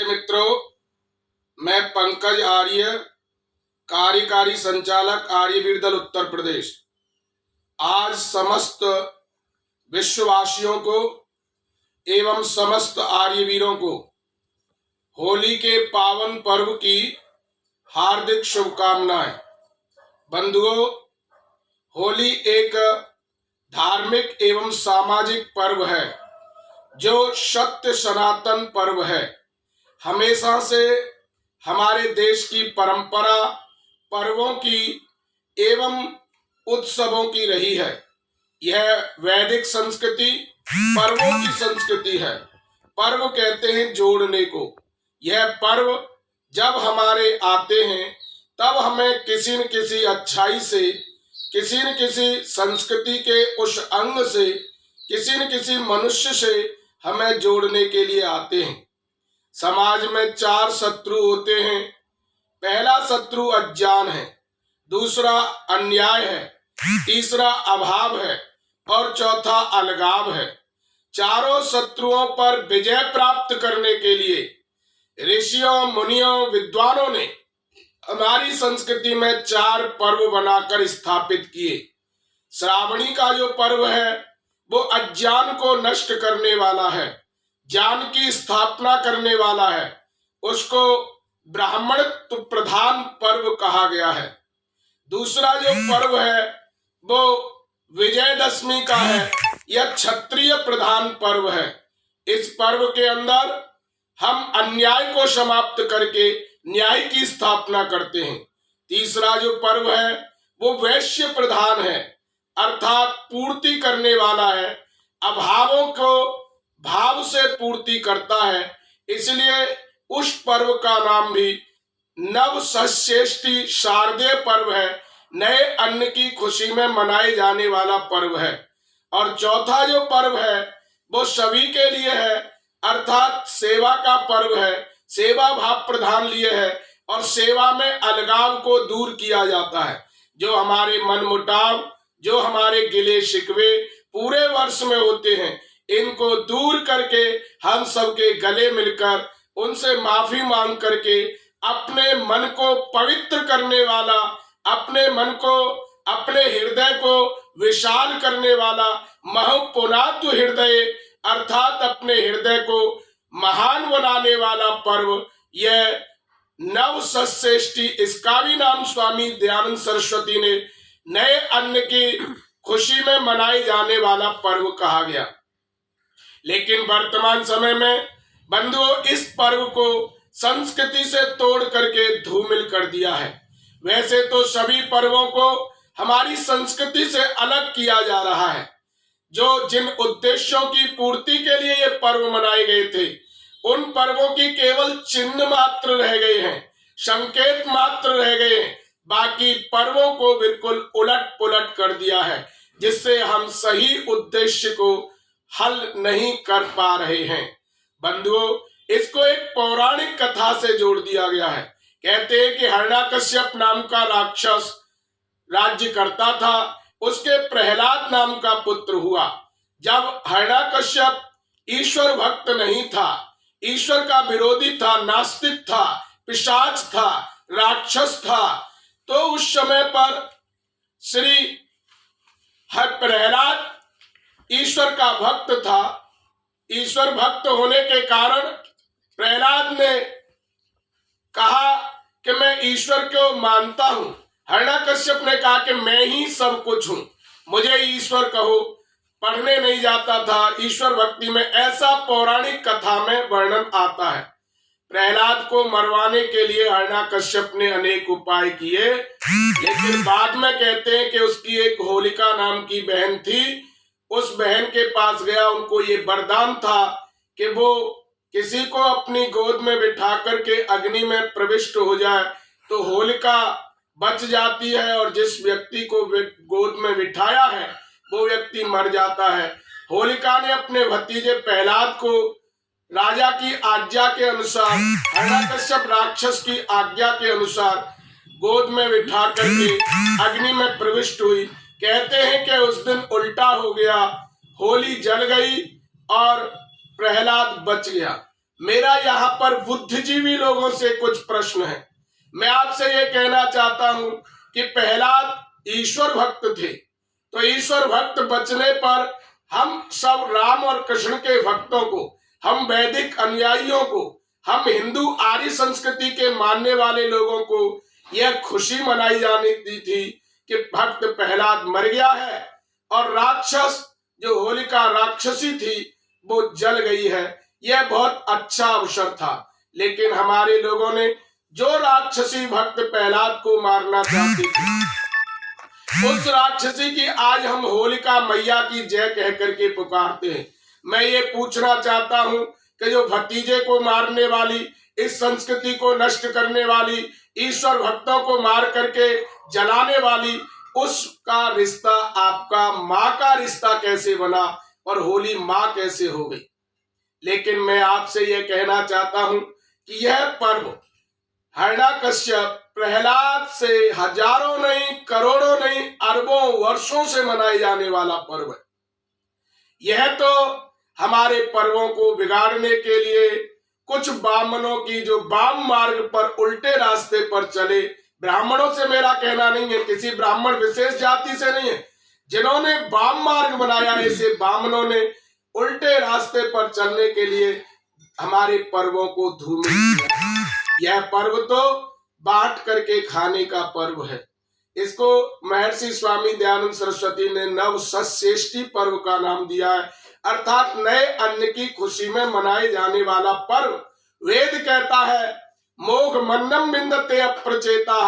मित्रों, मैं पंकज आर्य, कार्यकारी संचालक आर्यवीर दल उत्तर प्रदेश, आज समस्त विश्ववासियों को एवं समस्त आर्यवीरों को होली के पावन पर्व की हार्दिक शुभकामनाएं। बंधुओं, होली एक धार्मिक एवं सामाजिक पर्व है जो सत्य सनातन पर्व है। हमेशा से हमारे देश की परंपरा पर्वों की एवं उत्सवों की रही है। यह वैदिक संस्कृति पर्वों की संस्कृति है। पर्व कहते हैं जोड़ने को। यह पर्व जब हमारे आते हैं तब हमें किसी न किसी अच्छाई से, किसी न किसी संस्कृति के उस अंग से, किसी न किसी मनुष्य से हमें जोड़ने के लिए आते हैं। समाज में 4 शत्रु होते हैं। पहला शत्रु अज्ञान है, दूसरा अन्याय है, तीसरा अभाव है और चौथा अलगाव है। चारों शत्रुओं पर विजय प्राप्त करने के लिए ऋषियों, मुनियों, विद्वानों ने हमारी संस्कृति में 4 पर्व बनाकर स्थापित किए। श्रावणी का जो पर्व है वो अज्ञान को नष्ट करने वाला है, ज्ञान की स्थापना करने वाला है। उसको ब्राह्मण प्रधान पर्व कहा गया है। दूसरा जो पर्व है वो विजयदशमी का है। यह क्षत्रिय प्रधान पर्व है। इस पर्व के अंदर हम अन्याय को समाप्त करके न्याय की स्थापना करते हैं। तीसरा जो पर्व है वो वैश्य प्रधान है, अर्थात पूर्ति करने वाला है, अभावों को भाव से पूर्ति करता है। इसलिए उस पर्व का नाम भी नव षष्ठी शारदीय पर्व है। नए अन्न की खुशी में मनाए जाने वाला पर्व है। और चौथा जो पर्व है वो सभी के लिए है, अर्थात सेवा का पर्व है। सेवा भाव प्रधान लिए है और सेवा में अलगाव को दूर किया जाता है। जो हमारे मनमुटाव, जो हमारे गिले शिकवे पूरे वर्ष में होते हैं, इनको दूर करके हम सबके गले मिलकर उनसे माफी मांग करके अपने मन को पवित्र करने वाला, अपने मन को, अपने हृदय को विशाल करने वाला महपुनातु हृदय, अर्थात अपने हृदय को महान बनाने वाला पर्व यह नव षष्ठी। इसका भी नाम स्वामी दयानंद सरस्वती ने नए अन्न की खुशी में मनाए जाने वाला पर्व कहा गया। लेकिन वर्तमान समय में बंधुओं इस पर्व को संस्कृति से तोड़ करके धूमिल कर दिया है। वैसे तो सभी पर्वों को हमारी संस्कृति से अलग किया जा रहा है। जो जिन उद्देश्यों की पूर्ति के लिए ये पर्व मनाए गए थे, उन पर्वों की केवल चिन्ह मात्र रह गए हैं, संकेत मात्र रह गए हैं। बाकी पर्वों को बिल्कुल उलट पुलट कर दिया है, जिससे हम सही उद्देश्य को हल नहीं कर पा रहे हैं। बंधुओं, इसको एक पौराणिक कथा से जोड़ दिया गया है। कहते हैं कि हिरण्यकश्यप नाम का राक्षस राज्य करता था। उसके प्रहलाद नाम का पुत्र हुआ। जब हिरण्यकश्यप ईश्वर भक्त नहीं था, ईश्वर का विरोधी था, नास्तिक था, पिशाच था, राक्षस था, तो उस समय पर श्री प्रहलाद ईश्वर का भक्त था। ईश्वर भक्त होने के कारण प्रहलाद ने कहा कि मैं ईश्वर को मानता हूं। हिरण्यकश्यप ने कहा कि मैं ही सब कुछ हूं, मुझे ईश्वर कहो। पढ़ने नहीं जाता था ईश्वर भक्ति में, ऐसा पौराणिक कथा में वर्णन आता है। प्रहलाद को मरवाने के लिए हिरण्यकश्यप ने अनेक उपाय किए, लेकिन बाद में कहते हैं कि उसकी एक होलिका नाम की बहन थी। उस बहन के पास गया, उनको ये वरदान था कि वो किसी को अपनी गोद में बिठा करके अग्नि में प्रविष्ट हो जाए तो होलिका बच जाती है, और जिस व्यक्ति को गोद में बिठाया है वो व्यक्ति मर जाता है। होलिका ने अपने भतीजे प्रहलाद को राजा की आज्ञा के अनुसार, हिरण्यकश्यप राक्षस की आज्ञा के अनुसार गोद में बिठा करके अग्नि में प्रविष्ट हुई। कहते हैं कि उस दिन उल्टा हो गया, होली जल गई और प्रहलाद बच गया। मेरा यहाँ पर बुद्धिजीवी लोगों से कुछ प्रश्न है। मैं आपसे ये कहना चाहता हूं कि प्रहलाद ईश्वर भक्त थे, तो ईश्वर भक्त बचने पर हम सब राम और कृष्ण के भक्तों को, हम वैदिक अनुयायियों को, हम हिंदू आर्य संस्कृति के मानने वाले लोगों को यह खुशी मनाई जानी थी कि भक्त प्रहलाद मर गया है और राक्षस जो होलिका राक्षसी थी वो जल गई है। यह बहुत अच्छा अवसर था, लेकिन हमारे लोगों ने जो राक्षसी भक्त प्रहलाद को मारना चाहती थी, उस राक्षसी की आज हम होलिका मैया की जय कह करके पुकारते हैं। मैं ये पूछना चाहता हूं कि जो भतीजे को मारने वाली, इस संस्कृति को नष्ट करने वाली, ईश्वर भक्तों को मार करके जलाने वाली, उसका रिश्ता आपका माँ का रिश्ता कैसे बना और होली माँ कैसे हो गई। लेकिन मैं आपसे यह कहना चाहता हूं कि यह पर्व हिरण्यकश्यप प्रहलाद से हजारों नहीं, करोड़ों नहीं, अरबों वर्षों से मनाए जाने वाला पर्व है। यह तो हमारे पर्वों को बिगाड़ने के लिए कुछ ब्राह्मणों की, जो वाम मार्ग पर उल्टे रास्ते पर चले, ब्राह्मणों से मेरा कहना नहीं है, किसी ब्राह्मण विशेष जाति से नहीं है, जिन्होंने वाम मार्ग बनाया, ऐसे ब्राह्मणों ने उल्टे रास्ते पर चलने के लिए हमारे पर्वों को धूमिल किया। यह पर्व तो बांट करके खाने का पर्व है। इसको महर्षि स्वामी दयानंद सरस्वती ने नव सस्येष्टि पर्व का नाम दिया है, अर्थात नए अन्न की खुशी में मनाए जाने वाला पर्व। वेद कहता है मोघ मन्नम विन्दते अप्रचेता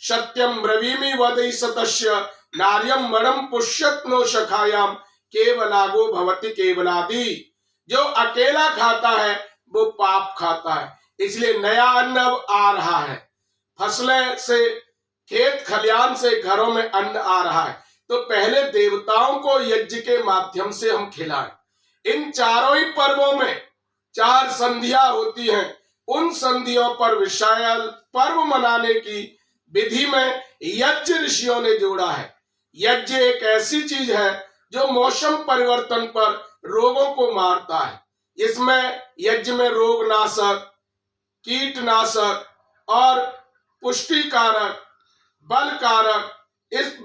सत्यम ब्रवीमि वदई सतस्य नार्यम मणम पुष्यत नो सखायाम केवलागो भवति केवलादि। जो अकेला खाता है वो पाप खाता है, इसलिए नया अन्न अब आ रहा है। फसलें से, खेत खलियान से घरों में अन्न आ रहा है, तो पहले देवताओं को यज्ञ के माध्यम से हम खिलाएं। इन चारों ही पर्वों में 4 संधियां होती हैं, उन संधियों पर विशाल पर्व मनाने की विधि में यज्ञ ऋषियों ने जोड़ा है। यज्ञ एक ऐसी चीज है जो मौसम परिवर्तन पर रोगों को मारता है। इसमें यज्ञ में रोगनाशक, कीटनाशक और पुष्टिकारक, बलकारक, इस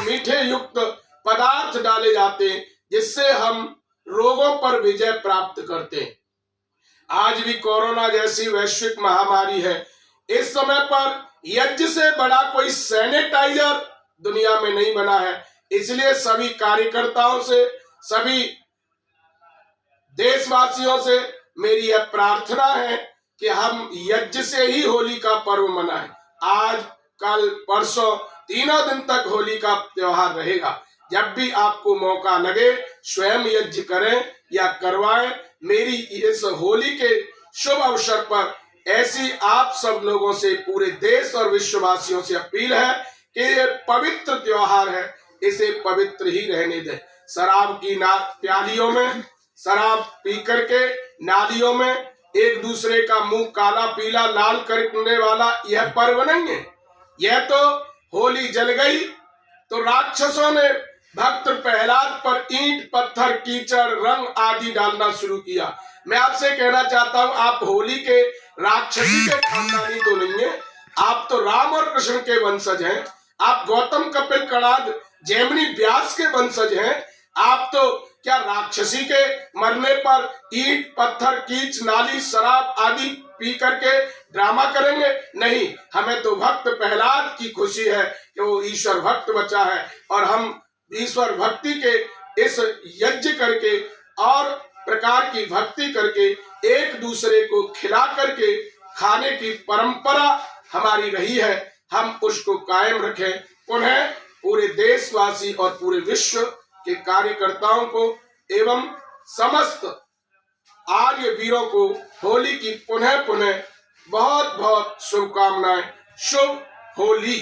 मीठे युक्त पदार्थ डाले जाते हैं, जिससे हम रोगों पर विजय प्राप्त करते हैं। आज भी कोरोना जैसी वैश्विक महामारी है, इस समय पर यज्ञ से बड़ा कोई सैनिटाइजर दुनिया में नहीं बना है। इसलिए सभी कार्यकर्ताओं से, सभी देशवासियों से मेरी यह प्रार्थना है कि हम यज्ञ से ही होली का पर्व मनाएं। आज, कल, परसों, 3 दिन तक होली का त्योहार रहेगा। जब भी आपको मौका लगे स्वयं यज्ञ करें या करवाएं। मेरी इस होली के शुभ अवसर पर ऐसी आप सब लोगों से, पूरे देश और विश्ववासियों से अपील है कि ये पवित्र त्योहार है, इसे पवित्र ही रहने दें। शराब की प्यालियों में शराब पी करके नालियों में एक दूसरे का मुंह काला पीला लाल करने वाला यह पर्व नहीं है। यह तो होली जल गई तो राक्षसों ने भक्त प्रहलाद पर ईंट, पत्थर, कीचड़, रंग आदि डालना शुरू किया। मैं आपसे कहना चाहता हूं, आप होली के राक्षसी के खानदानी तो नहीं है, आप तो राम और कृष्ण के वंशज हैं। आप गौतम, कपिल, कणाद, जैमिनी, व्यास के वंशज हैं। आप तो क्या राक्षसी के मरने पर ईंट, पत्थर, कीच, नाली, शराब आदि पी करके ड्रामा करेंगे? नहीं, हमें तो भक्त प्रहलाद की खुशी है कि वो ईश्वर भक्त बचा है, और हम ईश्वर भक्ति के इस यज्ञ करके और प्रकार की भक्ति करके एक दूसरे को खिला करके खाने की परंपरा हमारी रही है, हम उसको कायम रखें। पुनः पूरे देशवासी और पूरे विश्व के कार्यकर्ताओं को एवं समस्त आर्य वीरों को होली की पुनः बहुत बहुत शुभकामनाएं। शुभ होली।